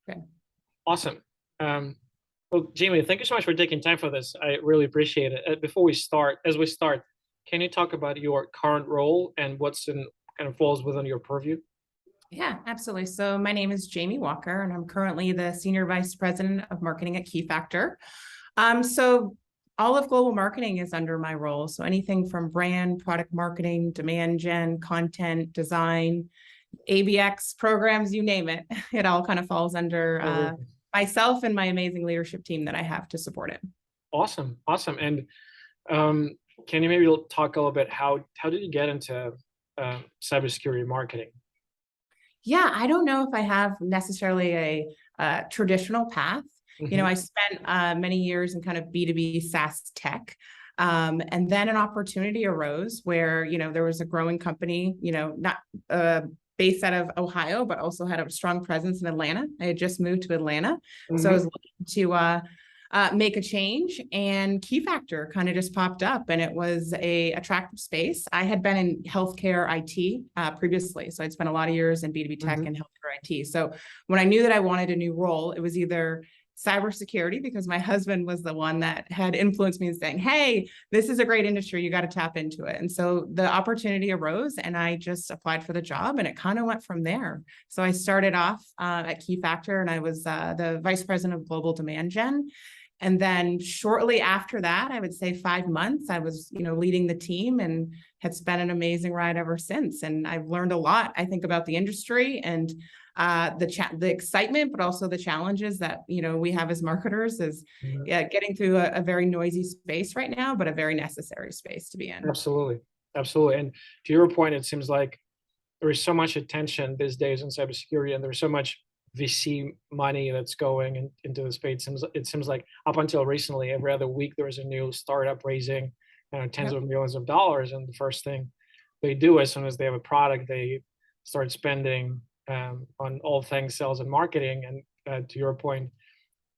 Good. Awesome. Um, well, Jamie, thank you so much for taking time for this. I really appreciate it. Before we start, as we start, can you talk about your current role and what's in kind of falls within your purview? Yeah, absolutely. So my name is Jamie Walker, and I'm currently the Senior Vice President of Marketing at Keyfactor. So all of global marketing is under my role. So anything from brand, product marketing, demand gen, content, design, ABX programs, you name it. It all kind of falls under Oh, really? myself and my amazing leadership team that I have to support it. Awesome, awesome. And um, can you maybe talk a little bit how did you get into cybersecurity marketing? Yeah, I don't know if I have necessarily a traditional path. Hmm. I spent many years in kind of B2B SaaS tech. And then an opportunity arose where, there was a growing company, not based out of Ohio, but also had a strong presence in Atlanta. I had just moved to Atlanta. So I was Hmm. looking to make a change, and Keyfactor kind of just popped up, and it was a attractive space. I had been in healthcare IT previously, so I'd spent a lot of years in B2B tech Hmm. and healthcare IT. So when I knew that I wanted a new role, it was either cybersecurity, because my husband was the one that had influenced me in saying, hey, this is a great industry, you got to tap into it. And so the opportunity arose, and I just applied for the job, and it kind of went from there. So I started off at Keyfactor, and I was the vice president of global demand gen. And then shortly after that, I would say 5 months, I was, leading the team, and had spent an amazing ride ever since. And I've learned a lot, I think, about the industry and the excitement, but also the challenges that, we have as marketers is getting through a very noisy space right now, but a very necessary space to be in. Absolutely, absolutely. And to your point, it seems like there is so much attention these days in cybersecurity, and there's so much VC money that's going into the space. It seems like up until recently, every other week there is a new startup raising, tens Yep. of millions of dollars, and the first thing they do as soon as they have a product, they start spending on all things sales and marketing. And to your point,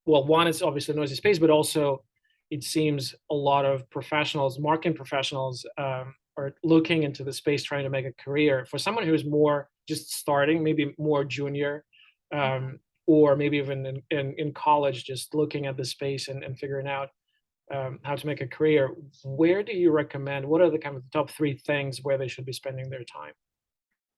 well, one is obviously noisy space, but also it seems a lot of professionals, marketing professionals, are looking into the space trying to make a career. For someone who's more just starting, maybe more junior, or maybe even in college, just looking at the space and figuring out how to make a career, where do you recommend? What are the kind of the top three things where they should be spending their time?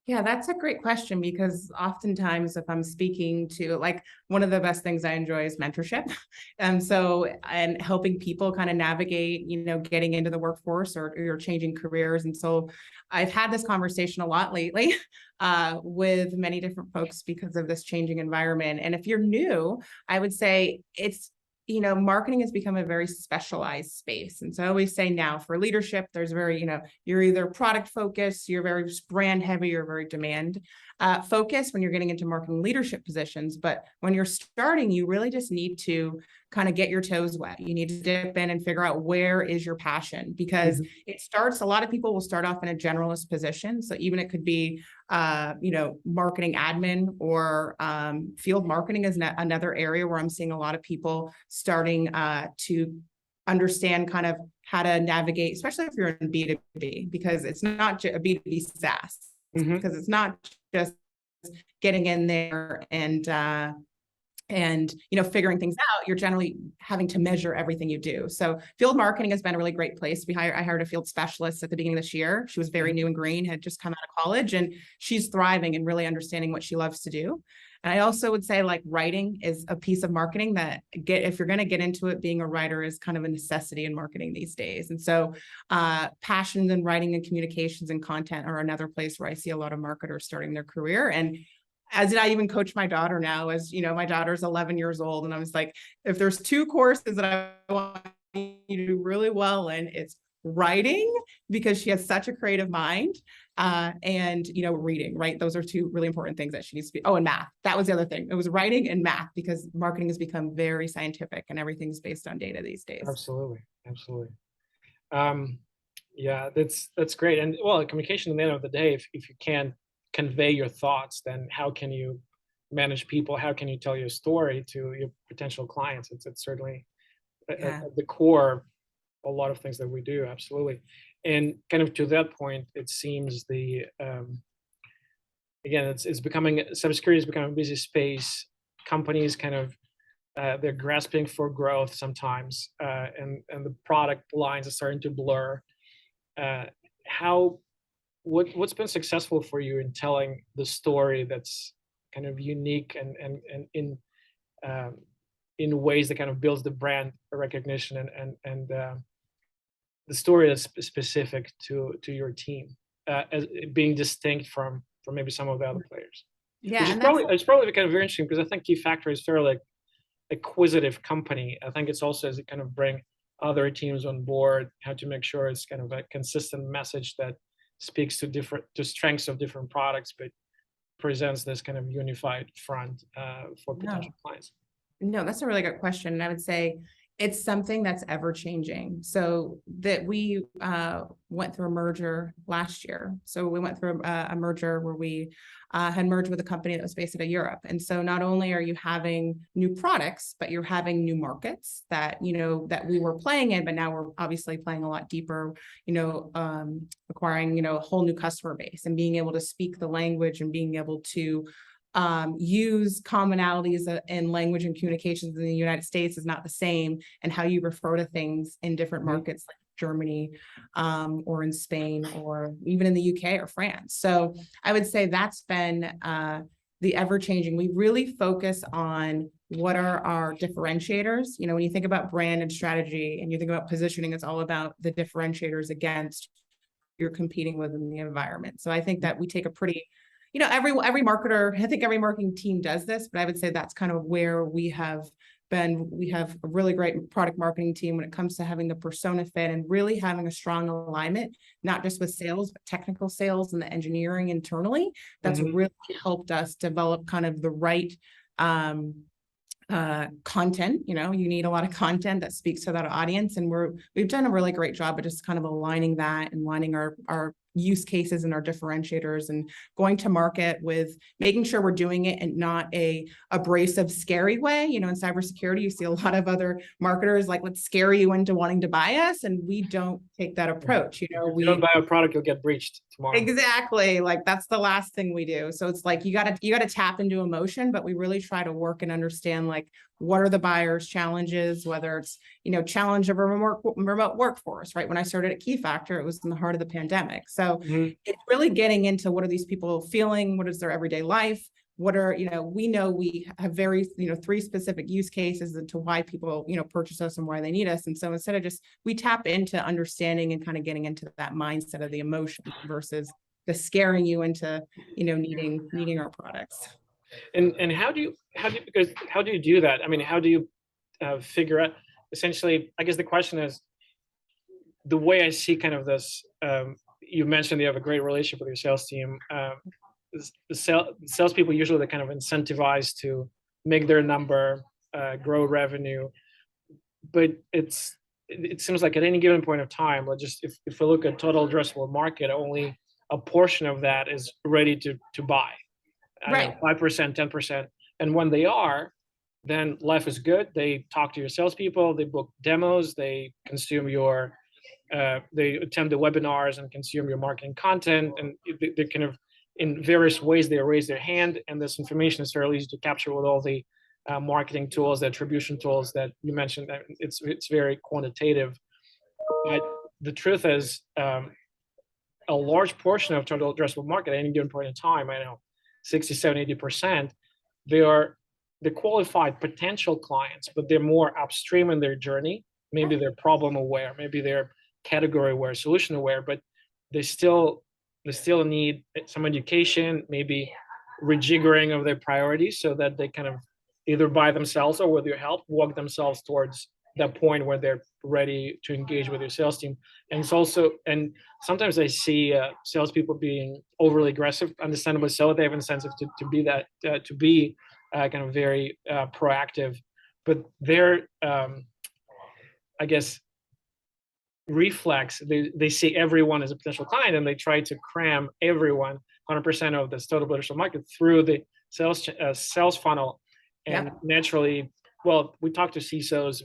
Yeah, that's a great question, because oftentimes if I'm speaking to, like, one of the best things I enjoy is mentorship. And helping people kind of navigate, getting into the workforce, or changing careers. And so I've had this conversation a lot lately with many different folks because of this changing environment. And if you're new, I would say marketing has become a very specialized space. And so I always say now for leadership, there's you're either product focused, you're very brand heavy, or very demand focused when you're getting into marketing leadership positions. But when you're starting, you really just need to kind of get your toes wet. You need to dip in and figure out where is your passion, because Mhm. a lot of people will start off in a generalist position. So even it could be marketing admin, or field marketing is another area where I'm seeing a lot of people starting to understand kind of how to navigate, especially if you're in B2B, because it's not a B2B SaaS, Mhm. because it's not just getting in there and figuring things out. You're generally having to measure everything you do. So field marketing has been a really great place. I hired a field specialist at the beginning of this year. She was very new and green, had just come out of college, and she's thriving and really understanding what she loves to do. And I also would say, like, writing is a piece of marketing that if you're going to get into it, being a writer is kind of a necessity in marketing these days. And so passions in writing and communications and content are another place where I see a lot of marketers starting their career. And as I even coach my daughter now, as my daughter's 11 years old, and I was like, if there's two courses that I want you to do really well in, it's writing, because she has such a creative mind, and reading, right? Those are two really important things that she needs to be. Oh, and math. That was the other thing. It was writing and math, because marketing has become very scientific and everything's based on data these days. Absolutely, absolutely. Um, yeah, that's great. And well, communication at the end of the day, if you can't convey your thoughts, then how can you manage people? How can you tell your story to your potential clients? It's certainly Yeah. at the core of a lot of things that we do. Absolutely. And kind of to that point, it seems the again, it's becoming cybersecurity is becoming a busy space. companies kind of they're grasping for growth sometimes, and the product lines are starting to blur. How what's been successful for you in telling the story that's kind of unique and in ways that kind of builds the brand recognition and the story that's specific to your team, as being distinct from maybe some of the other players. Yeah, Which is and that's probably kind of very interesting, because I think Keyfactor is fairly acquisitive company. I think it's also as it kind of bring other teams on board, how to make sure it's kind of a consistent message that speaks to strengths of different products, but presents this kind of unified front for potential clients. No, that's a really good question. And I would say it's something that's ever changing. So that we went through a merger last year. So we went through a merger where we had merged with a company that was based out of Europe. And so not only are you having new products, but you're having new markets that, that we were playing in, but now we're obviously playing a lot deeper, acquiring, a whole new customer base and being able to speak the language and being able to use commonalities in language and communications in the United States is not the same, and how you refer to things in different markets like Germany, or in Spain, or even in the UK or France. So I would say that's been the ever-changing. We really focus on what are our differentiators. When you think about brand and strategy and you think about positioning, it's all about the differentiators against you're competing with in the environment. So I think that we take a pretty every marketer, I think every marketing team does this, but I would say that's kind of where we have been. We have a really great product marketing team when it comes to having the persona fit and really having a strong alignment, not just with sales, but technical sales and the engineering internally. That's really helped us develop kind of the right content. You need a lot of content that speaks to that audience, and we've done a really great job of just kind of aligning that and aligning our use cases and our differentiators, and going to market with making sure we're doing it in not a abrasive, scary way. In cybersecurity, you see a lot of other marketers like, let's scare you into wanting to buy us, and we don't take that approach. If you don't buy a product, you'll get breached tomorrow. Exactly. Like that's the last thing we do. So it's like you gotta tap into emotion, but we really try to work and understand like what are the buyers' challenges, whether it's challenge of a remote workforce. Right. When I started at Keyfactor, it was in the heart of the pandemic. So it's really getting into what are these people feeling, what is their everyday life, what are we know we have very 3 specific use cases into why people purchase us and why they need us. And so instead of just we tap into understanding and kind of getting into that mindset of the emotion versus the scaring you into needing our products. And how do you do that? I mean, how do you figure out, essentially, I guess the question is, the way I see kind of this, you mentioned you have a great relationship with your sales team. The salespeople usually they're kind of incentivized to make their number, grow revenue, but it seems like at any given point of time, if we look at total addressable market, only a portion of that is ready to buy. Right. 5%, 10. And when they are, then life is good. They talk to your salespeople, they book demos, they consume they attend the webinars and consume your marketing content, and they kind of, in various ways, they raise their hand, and this information is fairly easy to capture with all the marketing tools, the attribution tools that you mentioned. It's very quantitative. But the truth is, a large portion of total addressable market at any given point in time, I know 60, 70, 80%, they're qualified potential clients, but they're more upstream in their journey. Maybe they're problem aware, maybe they're category aware, solution aware, but they still need some education, maybe rejiggering of their priorities so that they kind of either by themselves or with your help walk themselves towards that point where they're ready to engage with your sales team. And sometimes I see salespeople being overly aggressive, understandably so. They have incentive to be that, to be kind of very proactive, but their, I guess, reflex, they see everyone as a potential client, and they try to cram everyone, 100% of this total addressable market, through the sales funnel. And naturally, well, we talk to CISOs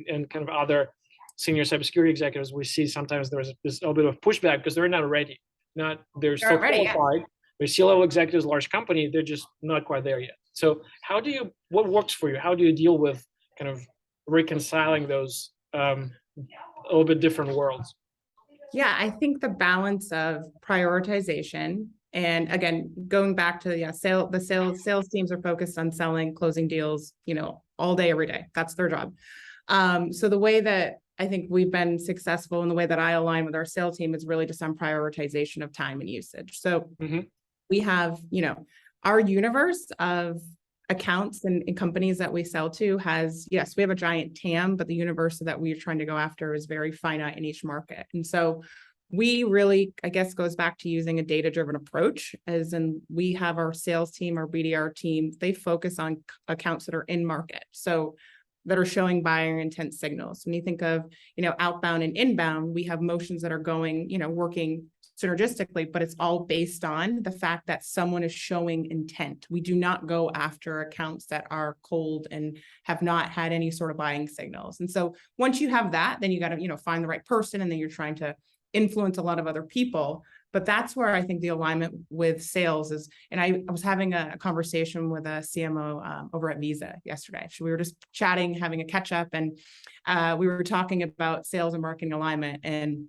and kind of other senior cybersecurity executives. We see sometimes there's a little bit of pushback because they're not ready. They're still qualified. They're C-level executives, large company. They're just not quite there yet. So what works for you? How do you deal with kind of reconciling those a little bit different worlds? Yeah, I think the balance of prioritization and again, going back to the sales teams are focused on selling, closing deals, all day, every day. That's their job. So the way that I think we've been successful and the way that I align with our sales team is really just on prioritization of time and usage. So we have, our universe of accounts and companies that we sell to has, yes, we have a giant TAM, but the universe that we're trying to go after is very finite in each market. And so we really, I guess, goes back to using a data-driven approach, as in we have our sales team, our BDR team, they focus on accounts that are in market. So that are showing buyer intent signals. When you think of, outbound and inbound, we have motions that are going, working synergistically, but it's all based on the fact that someone is showing intent. We do not go after accounts that are cold and have not had any sort of buying signals. And so once you have that, then you got to, find the right person, and then you're trying to influence a lot of other people. But that's where I think the alignment with sales is. And I was having a conversation with a CMO over at Visa yesterday. So we were just chatting, having a catch up, and we were talking about sales and marketing alignment. And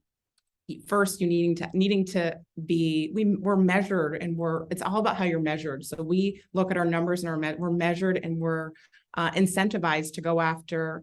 first, you needing to be, we're measured, and it's all about how you're measured. So we look at our numbers, and we're measured, and we're incentivized to go after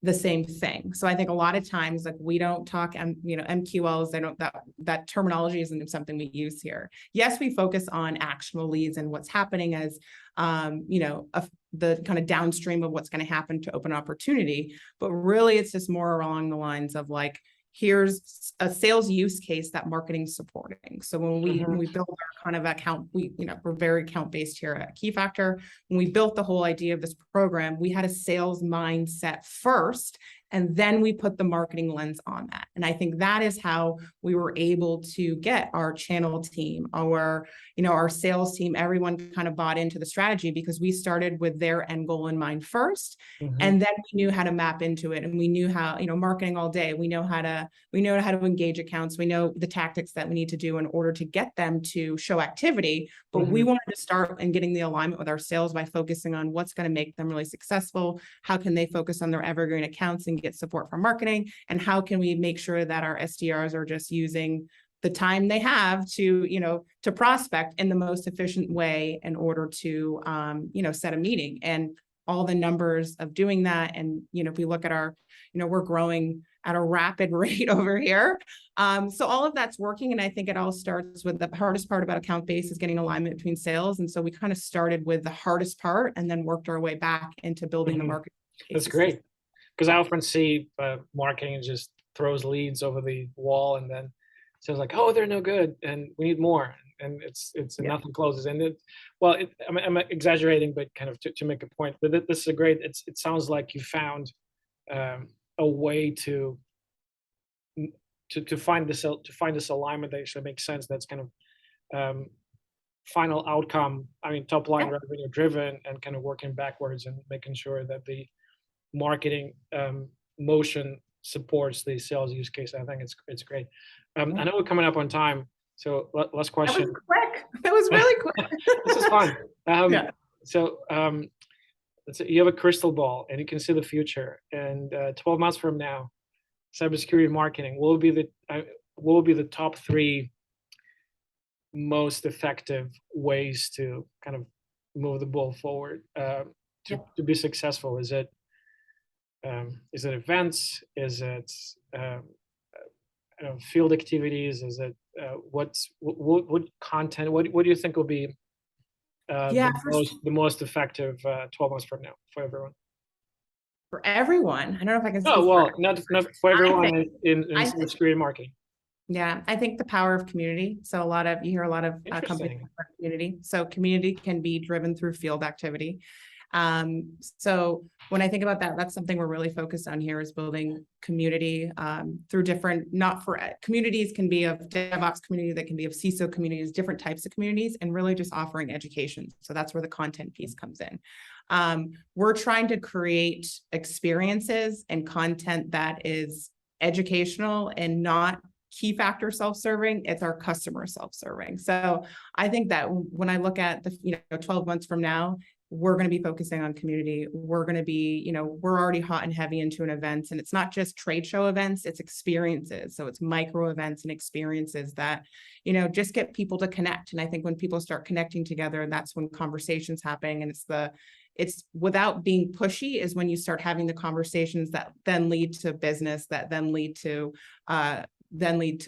the same thing. So I think a lot of times, like, we don't talk, MQLs, that terminology isn't something we use here. Yes, we focus on actionable leads and what's happening as, the kind of downstream of what's going to happen to open opportunity, but really it's just more along the lines of like, here's a sales use case that marketing's supporting. So when we build our kind of account, we're very account based here at Keyfactor. When we built the whole idea of this program, we had a sales mindset first, and then we put the marketing lens on that. And I think that is how we were able to get our channel team, our sales team, everyone kind of bought into the strategy, because we started with their end goal in mind first. And then we knew how to map into it. And we knew how, marketing all day, we know how to engage accounts. We know the tactics that we need to do in order to get them to show activity. But we wanted to start in getting the alignment with our sales by focusing on what's going to make them really successful. How can they focus on their evergreen accounts and get support from marketing? And how can we make sure that our SDRs are just using the time they have to, to prospect in the most efficient way in order to, set a meeting, and all the numbers of doing that. And, if we look at our, we're growing at a rapid rate over here. So all of that's working. And I think it all starts with the hardest part about account base is getting alignment between sales. And so we kind of started with the hardest part and then worked our way back into building the market. That's great. Because I often see marketing just throws leads over the wall, and then says like, oh, they're no good and we need more. And it's nothing closes. And I'm exaggerating, but kind of to make a point. But this is a great. It sounds like you found a way to find this alignment that actually makes sense. That's kind of final outcome. I mean, top line revenue driven, and kind of working backwards and making sure that the marketing motion supports the sales use case. I think it's great. I know we're coming up on time, so last question. That was quick. That was really quick. This is fun. So you have a crystal ball, and you can see the future. And 12 months from now, cybersecurity marketing will be the top 3 most effective ways to kind of move the ball forward to be successful. Is it events? Is it field activities? Is it what content? What do you think will be the most effective 12 months from now for everyone? For everyone, I don't know if I can. Oh well, not for everyone in cybersecurity marketing. Yeah, I think the power of community. So you hear a lot of companies about community. So community can be driven through field activity. So when I think about that, that's something we're really focused on here, is building community through communities can be of DevOps community, that can be of CISO communities, different types of communities, and really just offering education. So that's where the content piece comes in. We're trying to create experiences and content that is educational and not Keyfactor self-serving. It's our customer self-serving. So I think that when I look at the 12 months from now, we're going to be focusing on community. We're going to be, we're already hot and heavy into an event, and it's not just trade show events, it's experiences. So it's micro events and experiences that, just get people to connect. And I think when people start connecting together, that's when conversations happen. And it's without being pushy is when you start having the conversations that then lead to business, that then lead to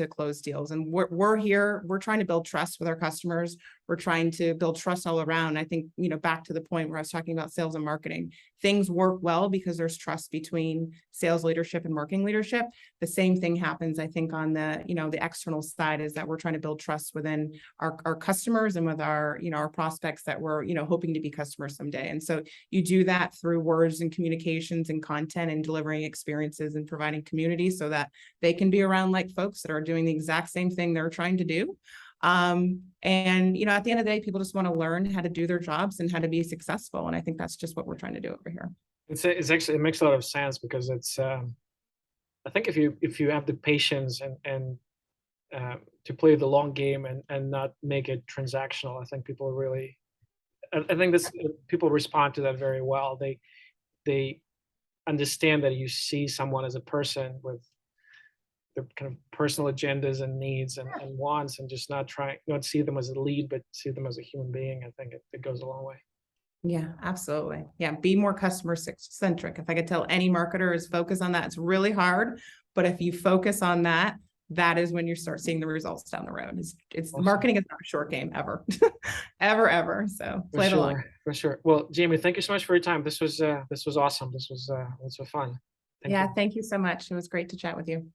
closed deals. And we're here, we're trying to build trust with our customers. We're trying to build trust all around. I think, back to the point where I was talking about sales and marketing, things work well because there's trust between sales leadership and marketing leadership. The same thing happens, I think, on the, the external side, is that we're trying to build trust within our customers and with our, our prospects that we're, hoping to be customers someday. And so you do that through words and communications and content and delivering experiences and providing community so that they can be around like folks that are doing the exact same thing they're trying to do. And, at the end of the day, people just want to learn how to do their jobs and how to be successful. And I think that's just what we're trying to do over here. It's actually, it makes a lot of sense because it's, I think if you have the patience and to play the long game and not make it transactional, I think people really, I think this, people respond to that very well. They understand that you see someone as a person with their kind of personal agendas and needs and wants, and just not see them as a lead, but see them as a human being. I think it goes a long way. Yeah, absolutely. Yeah, be more customer centric. If I could tell any marketer is focus on that. It's really hard, but if you focus on that, that is when you start seeing the results down the road. It's awesome. Marketing is not a short game ever, ever. So play it along. For sure. Well, Jamie, thank you so much for your time. This was awesome. This was fun. Thank you so much. It was great to chat with you.